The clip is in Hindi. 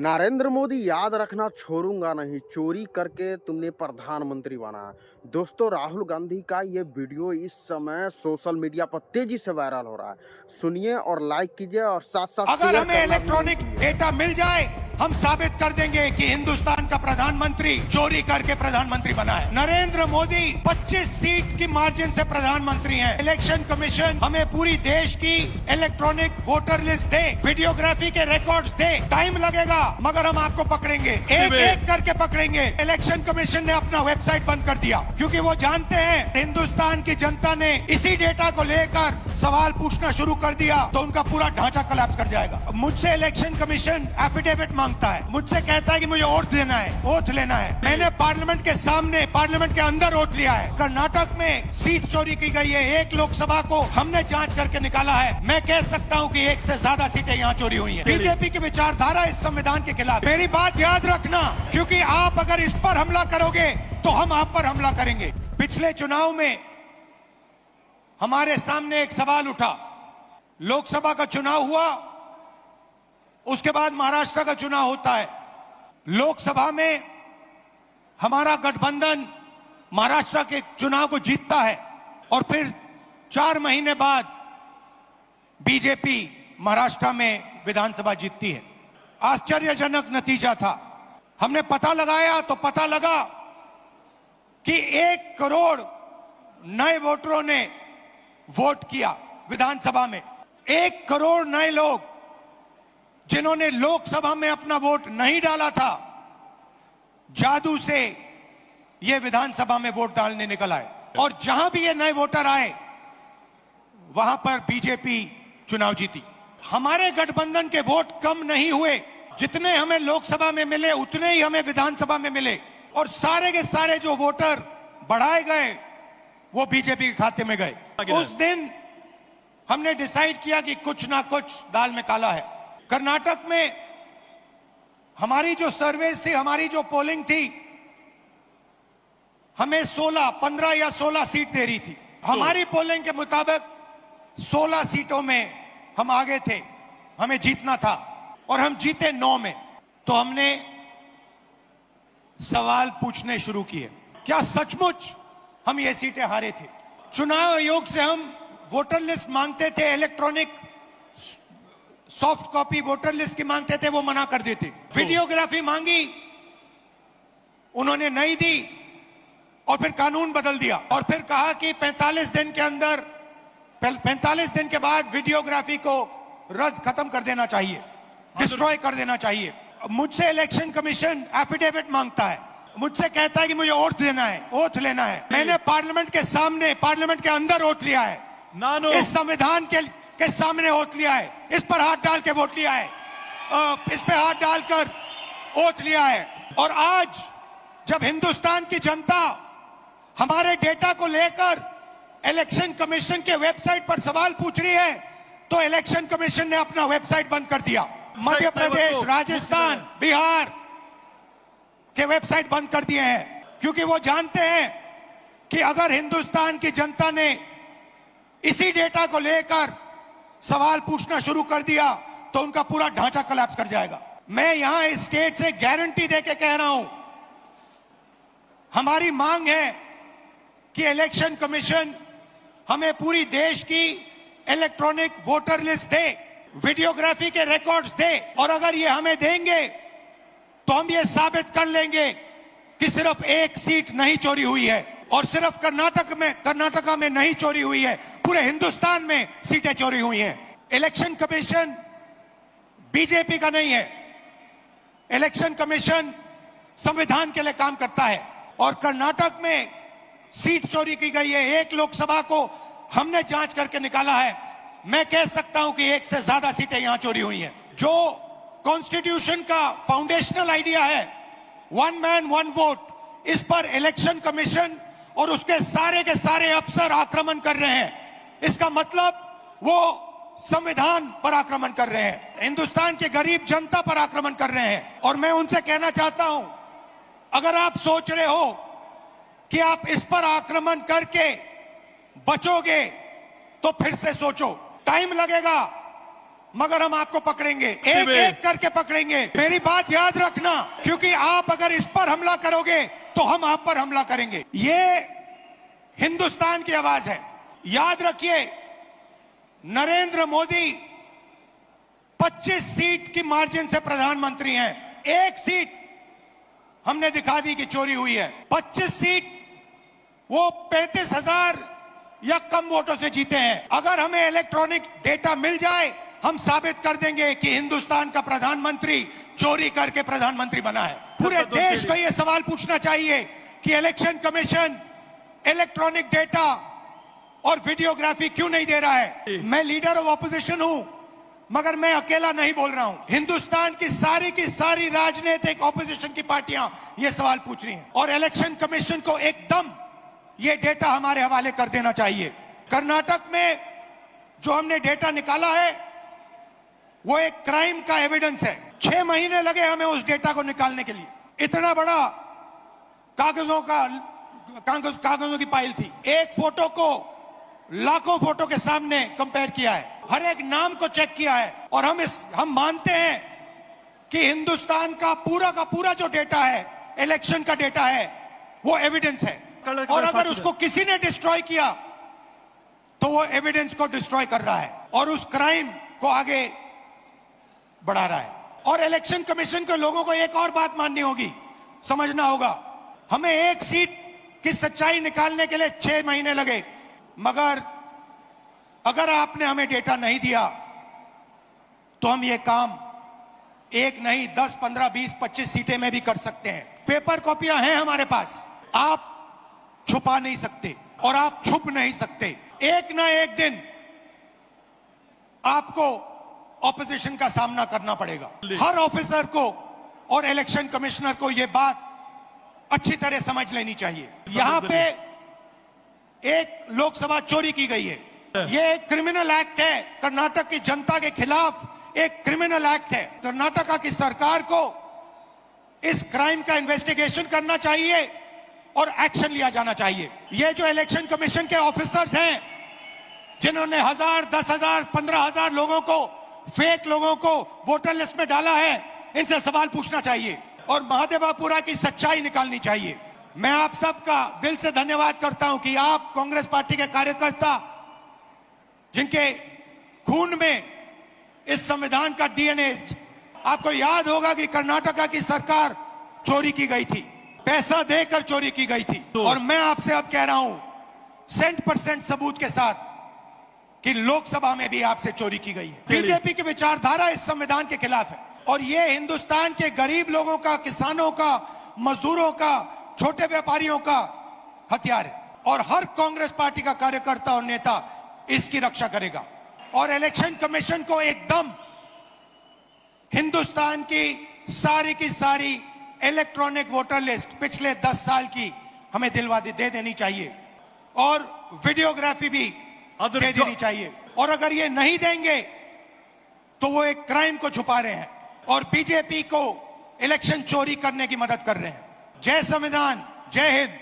नरेंद्र मोदी याद रखना छोड़ूंगा नहीं, चोरी करके तुमने प्रधानमंत्री बना। दोस्तों, राहुल गांधी का ये वीडियो इस समय सोशल मीडिया पर तेजी से वायरल हो रहा है। सुनिए और लाइक कीजिए और साथ साथ अगर शेयर हमें करना भी नहीं इलेक्ट्रॉनिक भूलिए। डेटा मिल जाए, हम साबित कर देंगे कि हिंदुस्तान का प्रधानमंत्री चोरी करके प्रधानमंत्री बना है। नरेंद्र मोदी 25 सीट की मार्जिन से प्रधानमंत्री हैं। इलेक्शन कमीशन हमें पूरी देश की इलेक्ट्रॉनिक वोटर लिस्ट दे, वीडियोग्राफी के रिकॉर्ड्स दे। टाइम लगेगा मगर हम आपको पकड़ेंगे, एक एक करके पकड़ेंगे। इलेक्शन कमीशन ने अपना वेबसाइट बंद कर दिया क्योंकि वो जानते हैं हिंदुस्तान की जनता ने इसी डेटा को लेकर सवाल पूछना शुरू कर दिया तो उनका पूरा ढांचा कोलैप्स कर जाएगा। मुझसे इलेक्शन कमीशन एफिडेविट मांगता है, मुझसे कहता है कि मुझे ओथ लेना है, ओथ लेना है। मैंने पार्लियामेंट के सामने, पार्लियामेंट के अंदर ओथ लिया है। कर्नाटक में सीट चोरी की गई है, एक लोकसभा को हमने जांच करके निकाला है। मैं कह सकता हूं कि एक से ज्यादा सीटें यहाँ चोरी हुई हैं। बीजेपी की विचारधारा इस संविधान के खिलाफ। मेरी बात याद रखना, क्योंकि आप अगर इस पर हमला करोगे तो हम आप पर हमला करेंगे। पिछले चुनाव में हमारे सामने एक सवाल उठा, लोकसभा का चुनाव हुआ, उसके बाद महाराष्ट्र का चुनाव होता है। लोकसभा में हमारा गठबंधन महाराष्ट्र के चुनाव को जीतता है और फिर 4 महीने बाद बीजेपी महाराष्ट्र में विधानसभा जीतती है। आश्चर्यजनक नतीजा था। हमने पता लगाया तो पता लगा कि 1 करोड़ नए वोटरों ने वोट किया विधानसभा में। 1 करोड़ नए लोग जिन्होंने लोकसभा में अपना वोट नहीं डाला था, जादू से ये विधानसभा में वोट डालने निकल आए। और जहां भी ये नए वोटर आए वहां पर बीजेपी चुनाव जीती। हमारे गठबंधन के वोट कम नहीं हुए, जितने हमें लोकसभा में मिले उतने ही हमें विधानसभा में मिले। और सारे के सारे जो वोटर बढ़ाए गए वो बीजेपी के खाते में गए। उस दिन हमने डिसाइड किया कि कुछ ना कुछ दाल में काला है। कर्नाटक में हमारी जो सर्वेस थी, हमारी जो पोलिंग थी, हमें 15 या 16 सीट दे रही थी। हमारी पोलिंग के मुताबिक 16 सीटों में हम आगे थे, हमें जीतना था और हम जीते 9 में। तो हमने सवाल पूछने शुरू किए, क्या सचमुच हम ये सीटें हारे थे? चुनाव आयोग से हम वोटर लिस्ट मांगते थे, electronic soft copy voter list की मांगते थे, वो मना कर देते। वीडियोग्राफी मांगी, उन्होंने नहीं दी और फिर कानून बदल दिया और फिर कहा कि 45 दिन के अंदर, 45 दिन के बाद वीडियोग्राफी को रद्द खत्म कर देना चाहिए, डिस्ट्रॉय कर देना चाहिए। मुझसे इलेक्शन कमीशन एफिडेविट मांगता है, मुझसे कहता है कि मुझे ओथ लेना है, ओथ लेना है। मैंने पार्लियामेंट के सामने, पार्लियामेंट के अंदर ओथ लिया है, इस संविधान के सामने ओथ लिया है, इस पर हाथ डाल के वोट लिया है, इस पे हाथ डालकर ओथ लिया है। और आज जब हिंदुस्तान की जनता हमारे डेटा को लेकर इलेक्शन कमीशन के वेबसाइट पर सवाल पूछ रही है तो इलेक्शन कमीशन ने अपना वेबसाइट बंद कर दिया। मध्य प्रदेश, राजस्थान, बिहार के वेबसाइट बंद कर दिए हैं क्योंकि वो जानते हैं कि अगर हिंदुस्तान की जनता ने इसी डेटा को लेकर सवाल पूछना शुरू कर दिया तो उनका पूरा ढांचा कोलैप्स कर जाएगा। मैं यहां इस स्टेट से गारंटी देके कह रहा हूं, हमारी मांग है कि इलेक्शन कमीशन हमें पूरी देश की इलेक्ट्रॉनिक वोटर लिस्ट दे, वीडियोग्राफी के रिकॉर्ड्स दे। और अगर ये हमें देंगे तो हम ये साबित कर लेंगे कि सिर्फ 1 सीट नहीं चोरी हुई है और सिर्फ कर्नाटका में नहीं चोरी हुई है, पूरे हिंदुस्तान में सीटें चोरी हुई हैं। इलेक्शन कमीशन बीजेपी का नहीं है, इलेक्शन कमीशन संविधान के लिए काम करता है। और कर्नाटक में सीट चोरी की गई है, एक लोकसभा को हमने जांच करके निकाला है। मैं कह सकता हूं कि 1 से ज्यादा सीटें यहां चोरी हुई हैं। जो कॉन्स्टिट्यूशन का फाउंडेशनल आइडिया है, 1 मैन 1 वोट, इस पर इलेक्शन कमीशन और उसके सारे के सारे अफसर आक्रमण कर रहे हैं। इसका मतलब वो संविधान पर आक्रमण कर रहे हैं, हिंदुस्तान के गरीब जनता पर आक्रमण कर रहे हैं। और मैं उनसे कहना चाहता हूं, अगर आप सोच रहे हो कि आप इस पर आक्रमण करके बचोगे तो फिर से सोचो। टाइम लगेगा मगर हम आपको पकड़ेंगे, एक एक करके पकड़ेंगे। मेरी बात याद रखना, क्योंकि आप अगर इस पर हमला करोगे तो हम आप पर हमला करेंगे। ये हिंदुस्तान की आवाज है। याद रखिए, नरेंद्र मोदी 25 सीट की मार्जिन से प्रधानमंत्री हैं। एक सीट हमने दिखा दी कि चोरी हुई है। 25 सीट वो 35,000 या कम वोटों से जीते हैं। अगर हमें इलेक्ट्रॉनिक डेटा मिल जाए, हम साबित कर देंगे कि हिंदुस्तान का प्रधानमंत्री चोरी करके प्रधानमंत्री बना है। पूरे देश को यह सवाल पूछना चाहिए कि इलेक्शन कमीशन इलेक्ट्रॉनिक डेटा और वीडियोग्राफी क्यों नहीं दे रहा है। मैं लीडर ऑफ ऑपोजिशन हूं, मगर मैं अकेला नहीं बोल रहा हूं। हिंदुस्तान की सारी राजनीतिक ऑपोजिशन की पार्टियां ये सवाल पूछ रही हैं और इलेक्शन कमीशन को एकदम ये डेटा हमारे हवाले कर देना चाहिए। कर्नाटक में जो हमने डेटा निकाला है वो एक क्राइम का एविडेंस है। 6 महीने लगे हमें उस डेटा को निकालने के लिए। इतना बड़ा कागजों की पाइल थी। एक फोटो को लाखों फोटो के सामने कंपेयर किया है, हर एक नाम को चेक किया है और हम मानते हैं कि हिंदुस्तान का पूरा जो डेटा है, इलेक्शन का डेटा है, वो एविडेंस है। और अगर उसको किसी ने डिस्ट्रॉय किया तो वो एविडेंस को डिस्ट्रॉय कर रहा है और उस क्राइम को आगे बढ़ा रहा है। और इलेक्शन कमीशन के लोगों को एक और बात माननी होगी, समझना होगा। हमें एक सीट की सच्चाई निकालने के लिए 6 महीने लगे, मगर अगर आपने हमें डेटा नहीं दिया तो हम ये काम एक नहीं 10, 15, 20, 25 सीटें में भी कर सकते हैं। पेपर कॉपियां हैं हमारे पास, आप छुपा नहीं सकते और आप छुप नहीं सकते। एक ना एक दिन आपको ऑपोजिशन का सामना करना पड़ेगा। हर ऑफिसर को और इलेक्शन कमिश्नर को यह बात अच्छी तरह समझ लेनी चाहिए। यहां पे एक लोकसभा चोरी की गई है, यह एक क्रिमिनल एक्ट है। कर्नाटक की जनता के खिलाफ एक क्रिमिनल एक्ट है। कर्नाटका की सरकार को इस क्राइम का इन्वेस्टिगेशन करना चाहिए और एक्शन लिया जाना चाहिए। ये जो इलेक्शन कमीशन के ऑफिसर्स हैं जिन्होंने 1000, 10,000, 15,000 लोगों को, फेक लोगों को वोटर लिस्ट में डाला है, इनसे सवाल पूछना चाहिए और महादेवापुरा की सच्चाई निकालनी चाहिए। मैं आप सबका दिल से धन्यवाद करता हूं कि आप कांग्रेस पार्टी के कार्यकर्ता, जिनके खून में इस संविधान का डीएनए, आपको याद होगा कि कर्नाटका की सरकार चोरी की गई थी, पैसा देकर चोरी की गई थी। और मैं आपसे अब कह रहा हूं 100% सबूत के साथ कि लोकसभा में भी आपसे चोरी की गई है। बीजेपी की विचारधारा इस संविधान के खिलाफ है और ये हिंदुस्तान के गरीब लोगों का, किसानों का, मजदूरों का, छोटे व्यापारियों का हथियार है और हर कांग्रेस पार्टी का कार्यकर्ता और नेता इसकी रक्षा करेगा। और इलेक्शन कमीशन को एकदम हिंदुस्तान की सारी इलेक्ट्रॉनिक वोटर लिस्ट पिछले 10 साल की हमें दे देनी चाहिए और वीडियोग्राफी भी दे देनी चाहिए। और अगर ये नहीं देंगे तो वो एक क्राइम को छुपा रहे हैं और बीजेपी को इलेक्शन चोरी करने की मदद कर रहे हैं। जय संविधान, जय हिंद।